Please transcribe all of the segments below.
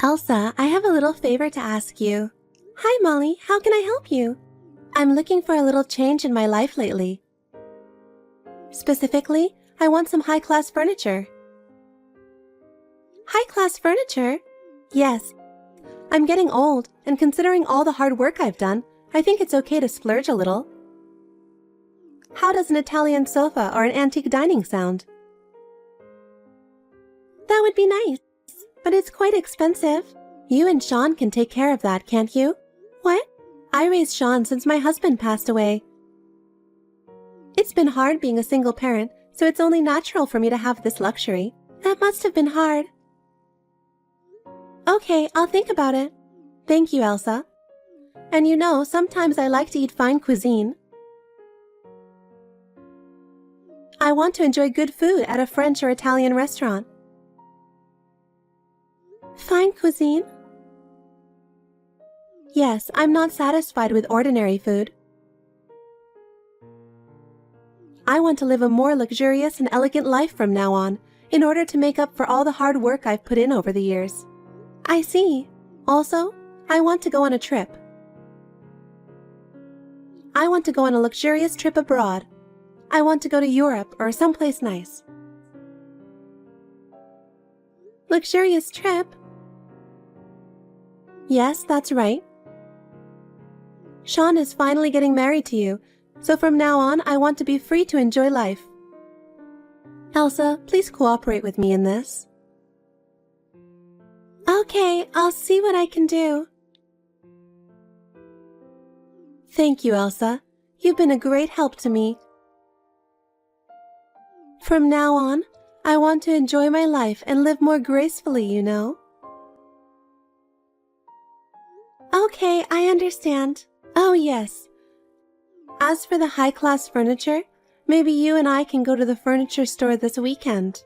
Elsa, I have a little favor to ask you. Hi, Molly. How can I help you? I'm looking for a little change in my life lately. Specifically, I want some high-class furniture. High-class furniture? Yes. I'm getting old, and considering all the hard work I've done, I think it's okay to splurge a little. How does an Italian sofa or an antique dining sound? That would be nice, but it's quite expensive. You and Sean can take care of that, can't you? What? I raised Sean since my husband passed away. It's been hard being a single parent, so it's only natural for me to have this luxury. That must have been hard. Okay, I'll think about it. Thank you, Elsa. And you know, sometimes I like to eat fine cuisine. I want to enjoy good food at a French or Italian restaurant. Fine cuisine? Yes, I'm not satisfied with ordinary food. I want to live a more luxurious and elegant life from now on, in order to make up for all the hard work I've put in over the years. I see. Also, I want to go on a trip. I want to go on a luxurious trip abroad. I want to go to Europe or someplace nice. Luxurious trip? Yes, that's right. Sean is finally getting married to you, so from now on I want to be free to enjoy life. Elsa, please cooperate with me in this. Okay, I'll see what I can do. Thank you, Elsa. You've been a great help to me. From now on, I want to enjoy my life and live more gracefully, you know. Okay, I understand. Oh, yes. As for the high-class furniture, maybe you and I can go to the furniture store this weekend.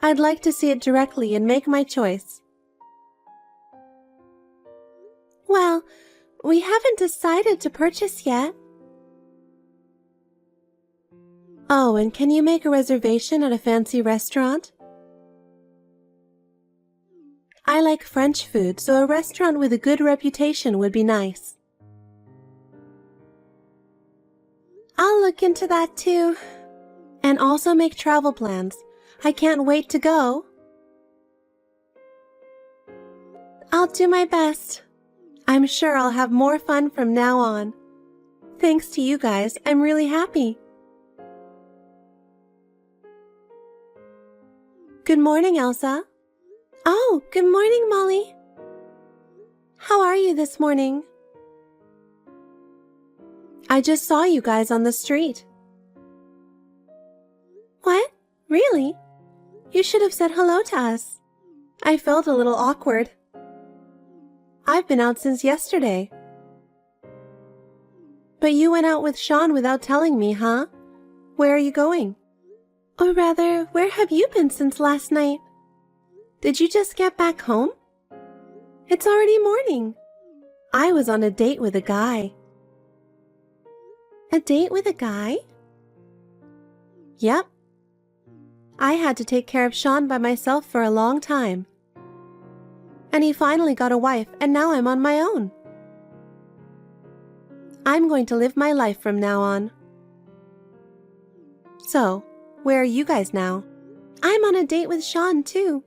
I'd like to see it directly and make my choice. Well, we haven't decided to purchase yet. Oh, and can you make a reservation at a fancy restaurant? I like French food, so a restaurant with a good reputation would be nice. I'll look into that too. And also make travel plans. I can't wait to go. I'll do my best. I'm sure I'll have more fun from now on. Thanks to you guys, I'm really happy. Good morning, Elsa. Oh, good morning, Molly. How are you this morning? I just saw you guys on the street. What? Really? You should have said hello to us. I felt a little awkward. I've been out since yesterday. But you went out with Sean without telling me, huh? Where are you going? Or rather, where have you been since last night? Did you just get back home? It's already morning. I was on a date with a guy. A date with a guy? Yep. I had to take care of Sean by myself for a long time. And he finally got a wife, and now I'm on my own. I'm going to live my life from now on. So, where are you guys now? I'm on a date with Sean, too.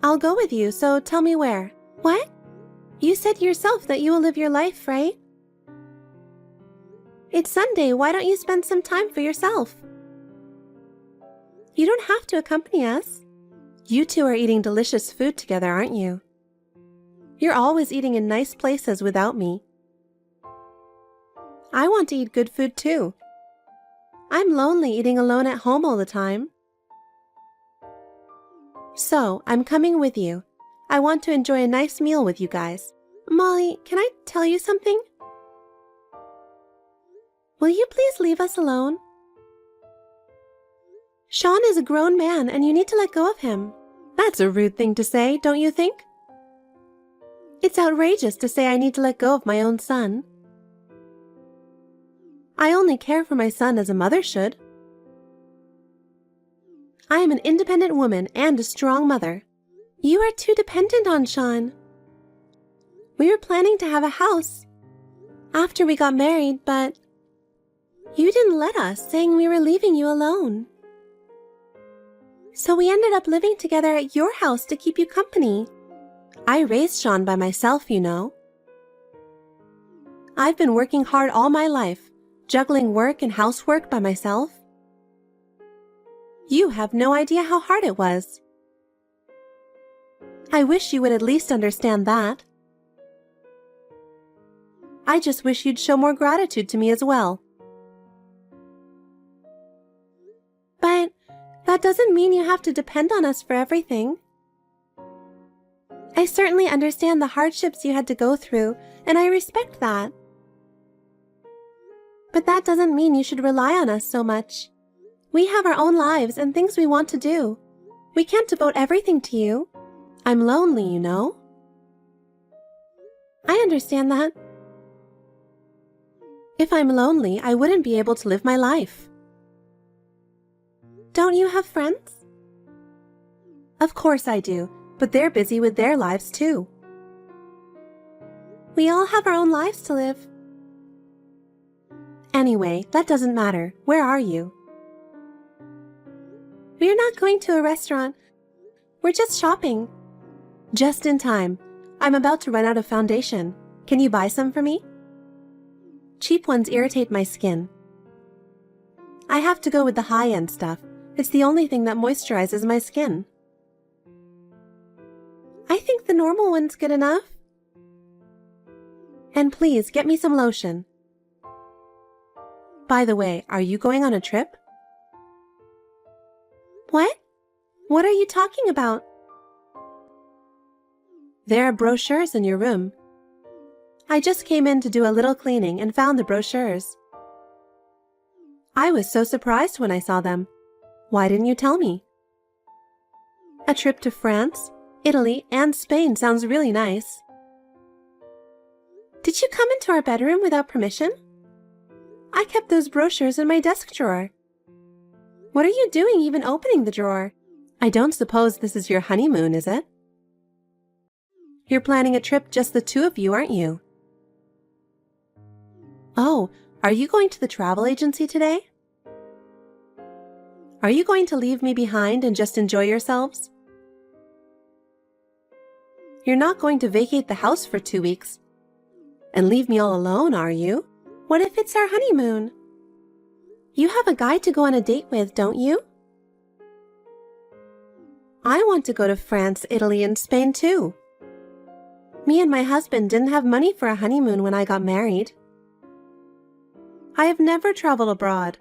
I'll go with you, so tell me where. What? You said yourself that you will live your life, right? It's Sunday, why don't you spend some time for yourself? You don't have to accompany us. You two are eating delicious food together, aren't you? You're always eating in nice places without me. I want to eat good food too. I'm lonely eating alone at home all the time. So, I'm coming with you. I want to enjoy a nice meal with you guys. Molly, can I tell you something? Will you please leave us alone? Sean is a grown man and you need to let go of him. That's a rude thing to say, don't you think? It's outrageous to say I need to let go of my own son. I only care for my son as a mother should. I am an independent woman and a strong mother. You are too dependent on Sean. We were planning to have a house after we got married, but you didn't let us, saying we were leaving you alone. So we ended up living together at your house to keep you company. I raised Sean by myself, you know. I've been working hard all my life, juggling work and housework by myself. You have no idea how hard it was. I wish you would at least understand that. I just wish you'd show more gratitude to me as well. But that doesn't mean you have to depend on us for everything. I certainly understand the hardships you had to go through, and I respect that. But that doesn't mean you should rely on us so much. We have our own lives and things we want to do. We can't devote everything to you. I'm lonely, you know. I understand that. If I'm lonely, I wouldn't be able to live my life. Don't you have friends? Of course I do, but they're busy with their lives too. We all have our own lives to live. Anyway, that doesn't matter. Where are you? We're not going to a restaurant. We're just shopping. Just in time. I'm about to run out of foundation. Can you buy some for me? Cheap ones irritate my skin. I have to go with the high-end stuff. It's the only thing that moisturizes my skin. I think the normal one's good enough. And please, get me some lotion. By the way, are you going on a trip? What? What are you talking about? There are brochures in your room. I just came in to do a little cleaning and found the brochures. I was so surprised when I saw them. Why didn't you tell me? A trip to France, Italy, and Spain sounds really nice. Did you come into our bedroom without permission? I kept those brochures in my desk drawer. What are you doing even opening the drawer? I don't suppose this is your honeymoon, is it? You're planning a trip just the two of you, aren't you? Oh, are you going to the travel agency today? Are you going to leave me behind and just enjoy yourselves? You're not going to vacate the house for 2 weeks and leave me all alone, are you? What if it's our honeymoon? You have a guy to go on a date with, don't you? I want to go to France, Italy, and Spain too. Me and my husband didn't have money for a honeymoon when I got married. I have never traveled abroad.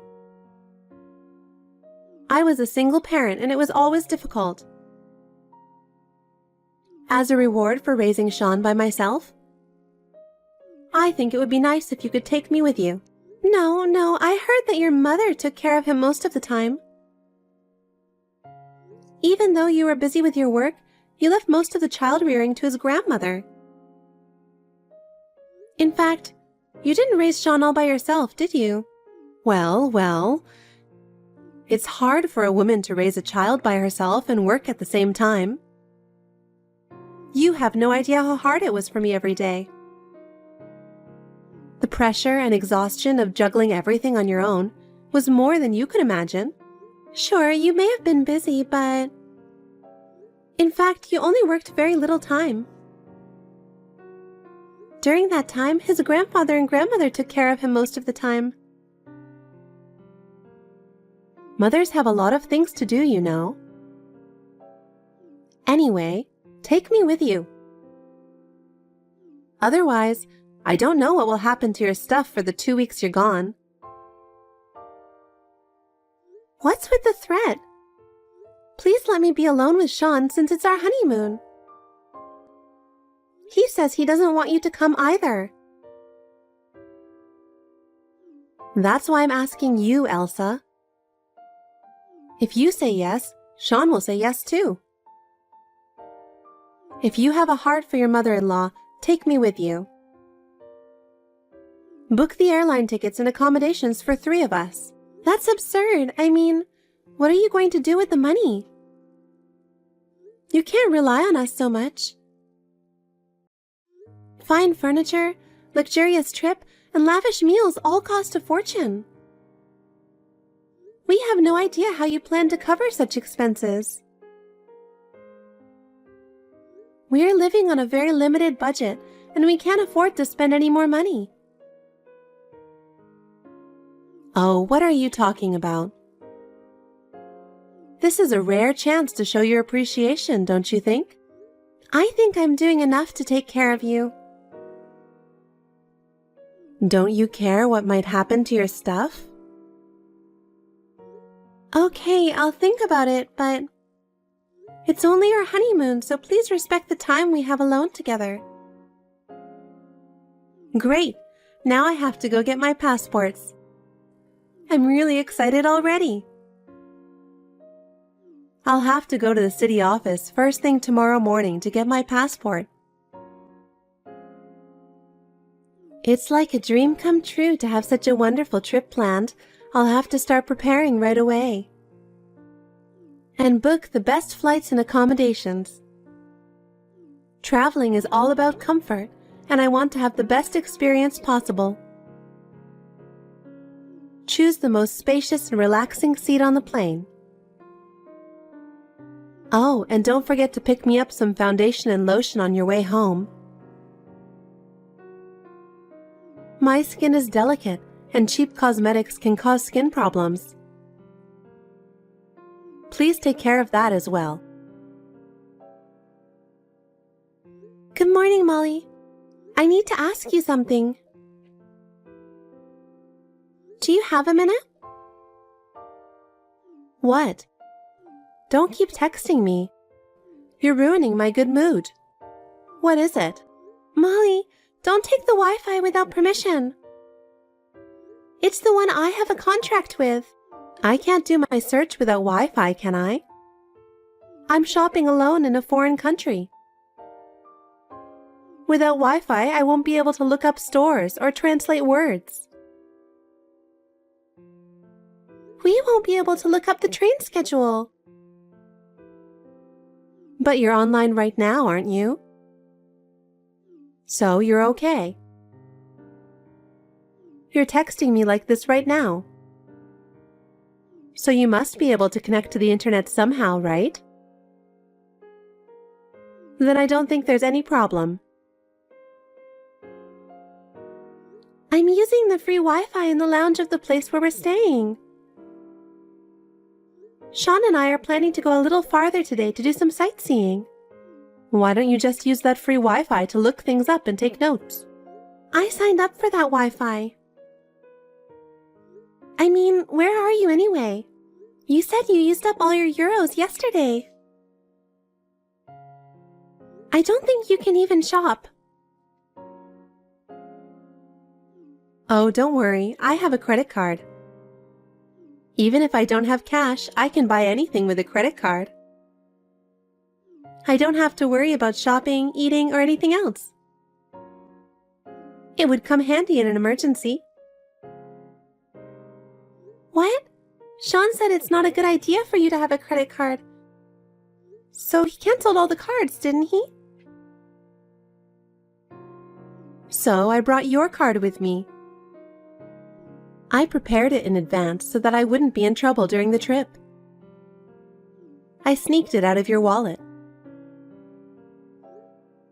I was a single parent and it was always difficult. As a reward for raising Sean by myself, I think it would be nice if you could take me with you. No, I heard that your mother took care of him most of the time. Even though you were busy with your work, you left most of the child rearing to his grandmother. In fact, you didn't raise Sean all by yourself, did you? Well, it's hard for a woman to raise a child by herself and work at the same time. You have no idea how hard it was for me every day. The pressure and exhaustion of juggling everything on your own was more than you could imagine. Sure, you may have been busy, but in fact, you only worked very little time. During that time, his grandfather and grandmother took care of him most of the time. Mothers have a lot of things to do, you know. Anyway, take me with you. Otherwise, I don't know what will happen to your stuff for the 2 weeks you're gone. What's with the threat? Please let me be alone with Sean since it's our honeymoon. He says he doesn't want you to come either. That's why I'm asking you, Elsa. If you say yes, Sean will say yes too. If you have a heart for your mother-in-law, take me with you. Book the airline tickets and accommodations for 3 of us. That's absurd. I mean, What are you going to do with the money? You can't rely on us so much. Fine furniture, luxurious trip, and lavish meals all cost a fortune. We have no idea how you plan to cover such expenses. We are living on a very limited budget, and we can't afford to spend any more money. Oh, what are you talking about? This is a rare chance to show your appreciation, don't you think? I think I'm doing enough to take care of you. Don't you care what might happen to your stuff? Okay, I'll think about it, but it's only our honeymoon, so please respect the time we have alone together. Great! Now I have to go get my passports. I'm really excited already. I'll have to go to the city office first thing tomorrow morning to get my passport. It's like a dream come true to have such a wonderful trip planned. I'll have to start preparing right away. And book the best flights and accommodations. Traveling is all about comfort, and I want to have the best experience possible. Choose the most spacious and relaxing seat on the plane. Oh, and don't forget to pick me up some foundation and lotion on your way home. My skin is delicate, and cheap cosmetics can cause skin problems. Please take care of that as well. Good morning, Molly. I need to ask you something. Do you have a minute? What? Don't keep texting me. You're ruining my good mood. What is it? Molly, don't take the Wi-Fi without permission. It's the one I have a contract with. I can't do my search without Wi-Fi, can I? I'm shopping alone in a foreign country. Without Wi-Fi, I won't be able to look up stores or translate words. We won't be able to look up the train schedule. But you're online right now, aren't you? So you're okay. You're texting me like this right now. So you must be able to connect to the internet somehow, right? Then I don't think there's any problem. I'm using the free Wi-Fi in the lounge of the place where we're staying. Sean and I are planning to go a little farther today to do some sightseeing. Why don't you just use that free Wi-Fi to look things up and take notes? I signed up for that Wi-Fi. I mean, where are you anyway? You said you used up all your euros yesterday. I don't think you can even shop. Oh, don't worry, I have a credit card. Even if I don't have cash, I can buy anything with a credit card. I don't have to worry about shopping, eating, or anything else. It would come handy in an emergency. What? Sean said it's not a good idea for you to have a credit card. So he canceled all the cards, didn't he? So I brought your card with me. I prepared it in advance so that I wouldn't be in trouble during the trip. I sneaked it out of your wallet.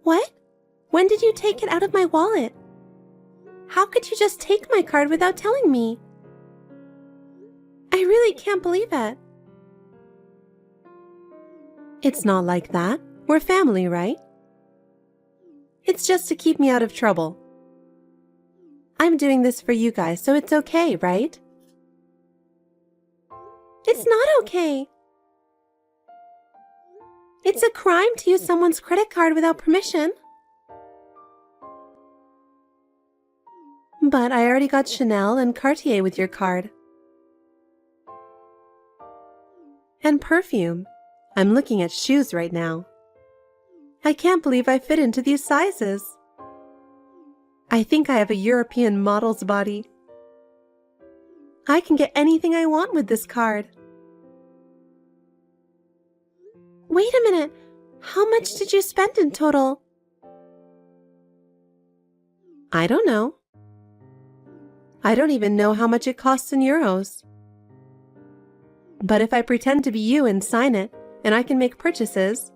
What? When did you take it out of my wallet? How could you just take my card without telling me? I really can't believe it. It's not like that. We're family, right? It's just to keep me out of trouble. I'm doing this for you guys, so it's okay, right? It's not okay. It's a crime to use someone's credit card without permission. But I already got Chanel and Cartier with your card. And perfume. I'm looking at shoes right now. I can't believe I fit into these sizes. I think I have a European model's body. I can get anything I want with this card. Wait a minute. How much did you spend in total? I don't know. I don't even know how much it costs in euros. But if I pretend to be you and sign it, and I can make purchases,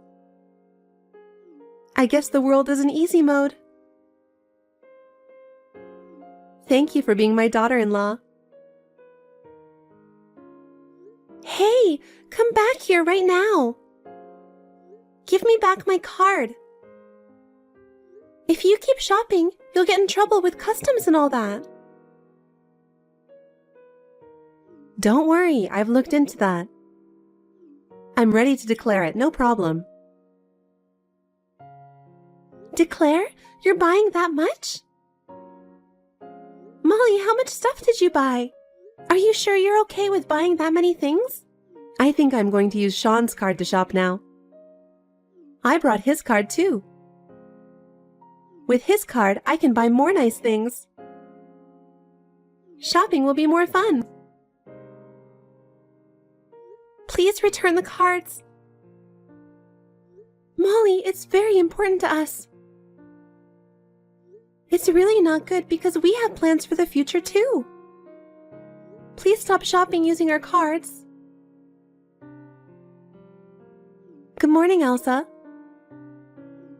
I guess the world is in easy mode. Thank you for being my daughter-in-law. Hey, come back here right now. Give me back my card. If you keep shopping, you'll get in trouble with customs and all that. Don't worry, I've looked into that. I'm ready to declare it, no problem. Declare? You're buying that much? Molly, how much stuff did you buy? Are you sure you're okay with buying that many things? I think I'm going to use Sean's card to shop now. I brought his card too. With his card, I can buy more nice things. Shopping will be more fun. Please return the cards. Molly, it's very important to us. It's really not good because we have plans for the future too. Please stop shopping using our cards. Good morning, Elsa.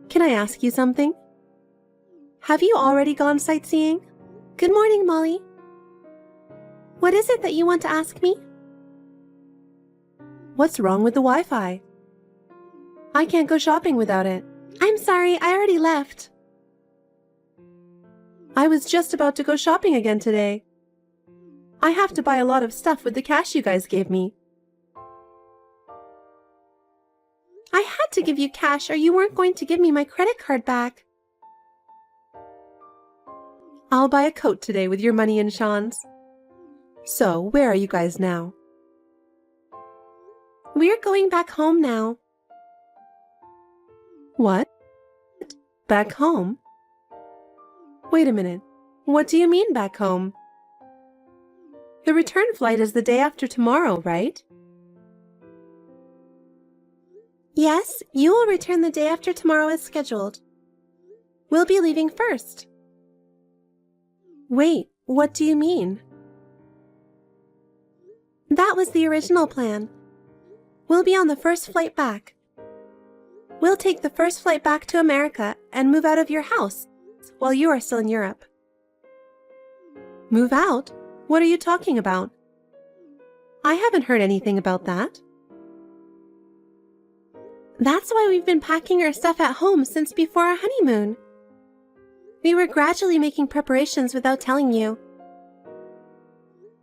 Can I ask you something? Have you already gone sightseeing? Good morning, Molly. What is it that you want to ask me? What's wrong with the Wi-Fi? I can't go shopping without it. I'm sorry, I already left. I was just about to go shopping again today. I have to buy a lot of stuff with the cash you guys gave me. I had to give you cash or you weren't going to give me my credit card back. I'll buy a coat today with your money and Sean's. So, where are you guys now? We're going back home now. What? Back home? Wait a minute. What do you mean back home? The return flight is the day after tomorrow, right? Yes, you will return the day after tomorrow as scheduled. We'll be leaving first. Wait, what do you mean? That was the original plan. We'll be on the first flight back. We'll take the first flight back to America and move out of your house while you are still in Europe. Move out? What are you talking about? I haven't heard anything about that. That's why we've been packing our stuff at home since before our honeymoon. We were gradually making preparations without telling you.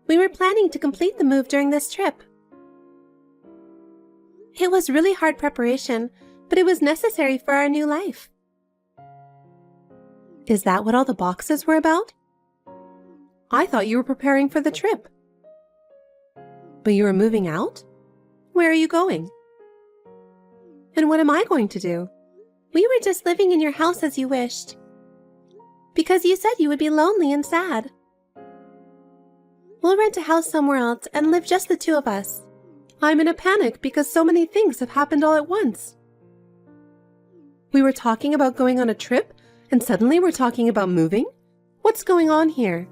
We were planning to complete the move during this trip. It was really hard preparation, but it was necessary for our new life. Is that what all the boxes were about? I thought you were preparing for the trip. But you were moving out? Where are you going? And what am I going to do? We were just living in your house as you wished. Because you said you would be lonely and sad. We'll rent a house somewhere else and live just the two of us. I'm in a panic because so many things have happened all at once. We were talking about going on a trip, and suddenly we're talking about moving? What's going on here?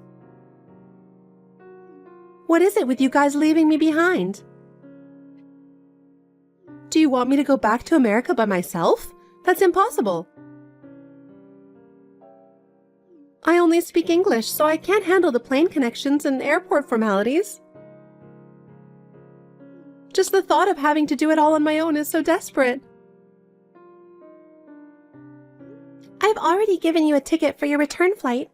What is it with you guys leaving me behind? Do you want me to go back to America by myself? That's impossible. I only speak English, so I can't handle the plane connections and airport formalities. Just the thought of having to do it all on my own is so desperate. I've already given you a ticket for your return flight.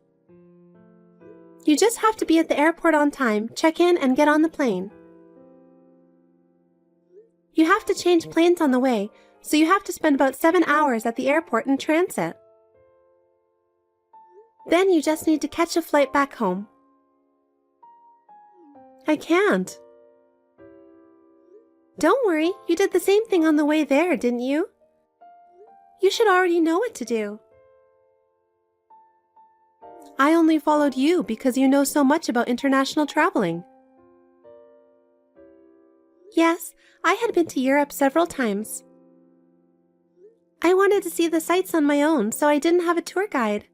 You just have to be at the airport on time, check in, and get on the plane. You have to change planes on the way, so you have to spend about 7 hours at the airport in transit. Then you just need to catch a flight back home. I can't. Don't worry, you did the same thing on the way there, didn't you? You should already know what to do. I only followed you because you know so much about international traveling. Yes, I had been to Europe several times. I wanted to see the sights on my own, so I didn't have a tour guide.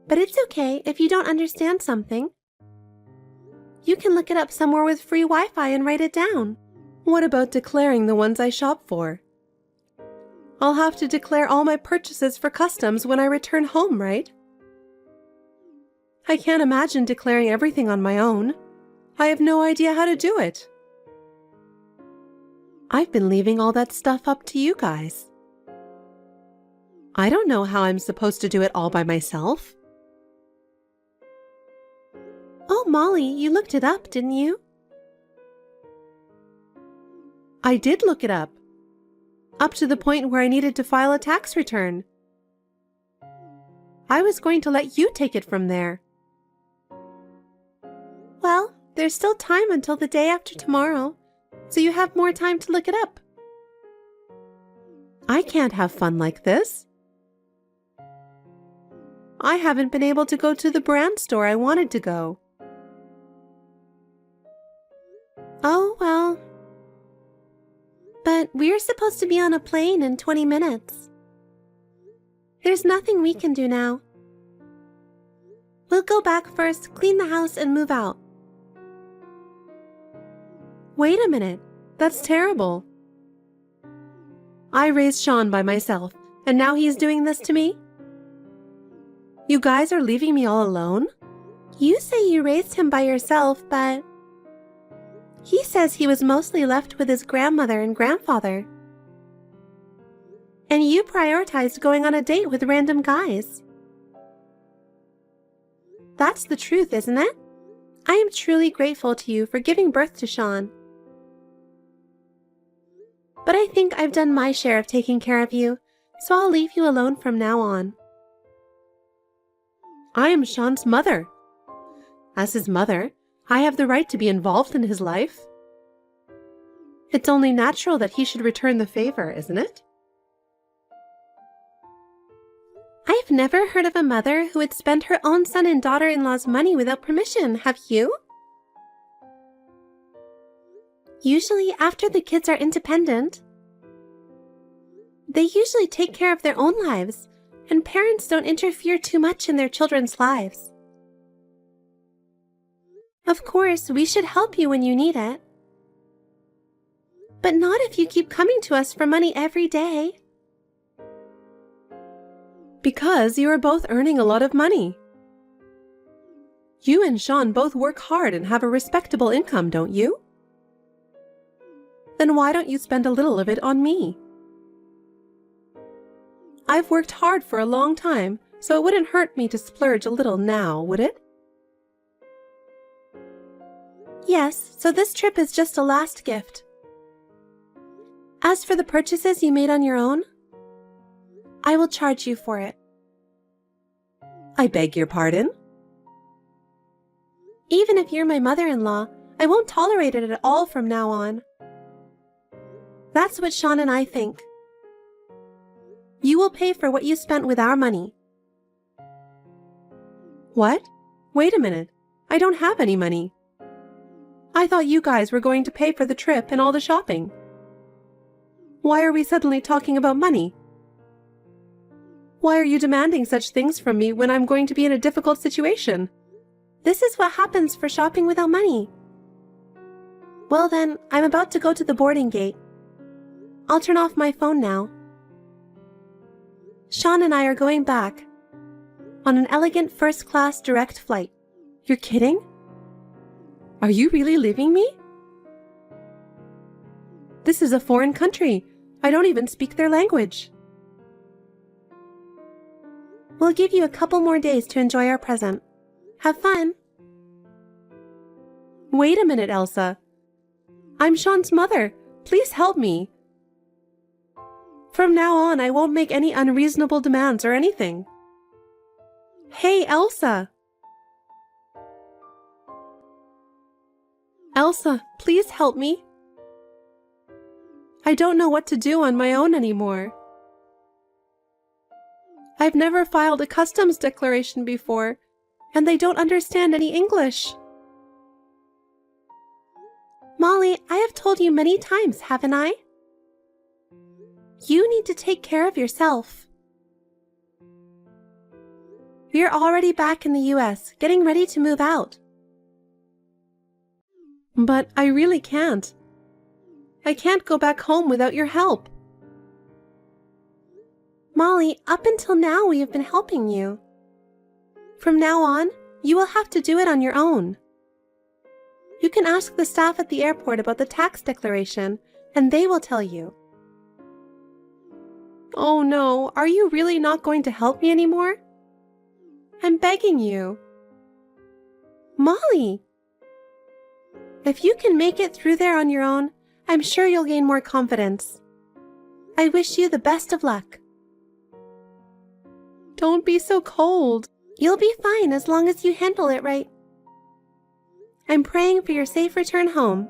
But it's okay if you don't understand something. You can look it up somewhere with free Wi-Fi and write it down. What about declaring the ones I shop for? I'll have to declare all my purchases for customs when I return home, right? I can't imagine declaring everything on my own. I have no idea how to do it. I've been leaving all that stuff up to you guys. I don't know how I'm supposed to do it all by myself. Oh, Molly, you looked it up, didn't you? I did look it up to the point where I needed to file a tax return. I was going to let you take it from there. Well, there's still time until the day after tomorrow, so you have more time to look it up. I can't have fun like this. I haven't been able to go to the brand store I wanted to go. Oh, well. But we're supposed to be on a plane in 20 minutes. There's nothing we can do now. We'll go back first, clean the house, and move out. Wait a minute. That's terrible. I raised Sean by myself, and now he's doing this to me? You guys are leaving me all alone? You say you raised him by yourself, but he says he was mostly left with his grandmother and grandfather. And you prioritized going on a date with random guys. That's the truth, isn't it? I am truly grateful to you for giving birth to Sean. But I think I've done my share of taking care of you, so I'll leave you alone from now on. I am Sean's mother. As his mother, I have the right to be involved in his life. It's only natural that he should return the favor, isn't it? I've never heard of a mother who would spend her own son and daughter-in-law's money without permission, have you? Usually after the kids are independent, they usually take care of their own lives, and parents don't interfere too much in their children's lives. Of course, we should help you when you need it. But not if you keep coming to us for money every day. Because you are both earning a lot of money. You and Sean both work hard and have a respectable income, don't you? Then why don't you spend a little of it on me? I've worked hard for a long time, so it wouldn't hurt me to splurge a little now, would it? Yes, so this trip is just a last gift. As for the purchases you made on your own, I will charge you for it. I beg your pardon? Even if you're my mother-in-law, I won't tolerate it at all from now on. That's what Sean and I think. You will pay for what you spent with our money. What? Wait a minute. I don't have any money. I thought you guys were going to pay for the trip and all the shopping. Why are we suddenly talking about money? Why are you demanding such things from me when I'm going to be in a difficult situation? This is what happens for shopping without money. Well then, I'm about to go to the boarding gate. I'll turn off my phone now. Sean and I are going back on an elegant first-class direct flight. You're kidding? Are you really leaving me? This is a foreign country. I don't even speak their language. We'll give you a couple more days to enjoy our present. Have fun. Wait a minute, Elsa. I'm Sean's mother. Please help me. From now on, I won't make any unreasonable demands or anything. Hey, Elsa. Elsa, please help me. I don't know what to do on my own anymore. I've never filed a customs declaration before, and they don't understand any English. Molly, I have told you many times, haven't I? You need to take care of yourself. We're already back in the US, getting ready to move out. But I really can't. I can't go back home without your help. Molly, up until now we have been helping you. From now on, you will have to do it on your own. You can ask the staff at the airport about the tax declaration, and they will tell you. Oh no, are you really not going to help me anymore? I'm begging you. Molly! If you can make it through there on your own, I'm sure you'll gain more confidence. I wish you the best of luck. Don't be so cold. You'll be fine as long as you handle it right. I'm praying for your safe return home.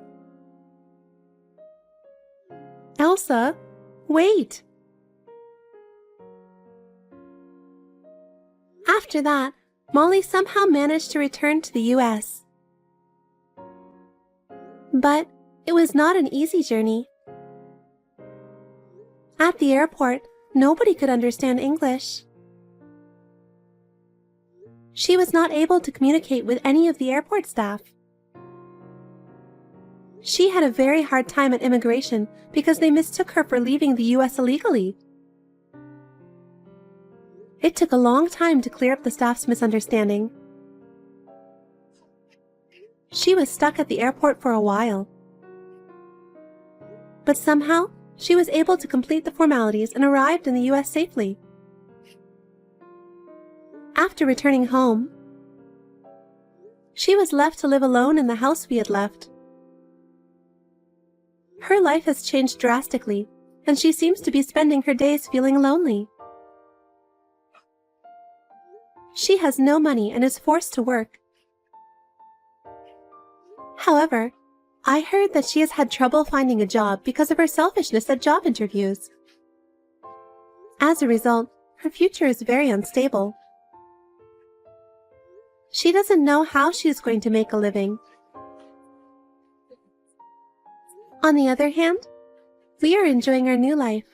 Elsa, wait. After that, Molly somehow managed to return to the US. But it was not an easy journey. At the airport, nobody could understand English. She was not able to communicate with any of the airport staff. She had a very hard time at immigration because they mistook her for leaving the US illegally. It took a long time to clear up the staff's misunderstanding. She was stuck at the airport for a while. But somehow, she was able to complete the formalities and arrived in the US safely. After returning home, she was left to live alone in the house we had left. Her life has changed drastically, and she seems to be spending her days feeling lonely. She has no money and is forced to work. However, I heard that she has had trouble finding a job because of her selfishness at job interviews. As a result, her future is very unstable. She doesn't know how she is going to make a living. On the other hand, we are enjoying our new life.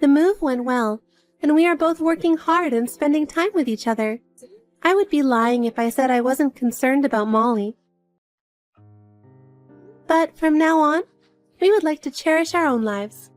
The move went well, and we are both working hard and spending time with each other. I would be lying if I said I wasn't concerned about Molly. But from now on, we would like to cherish our own lives.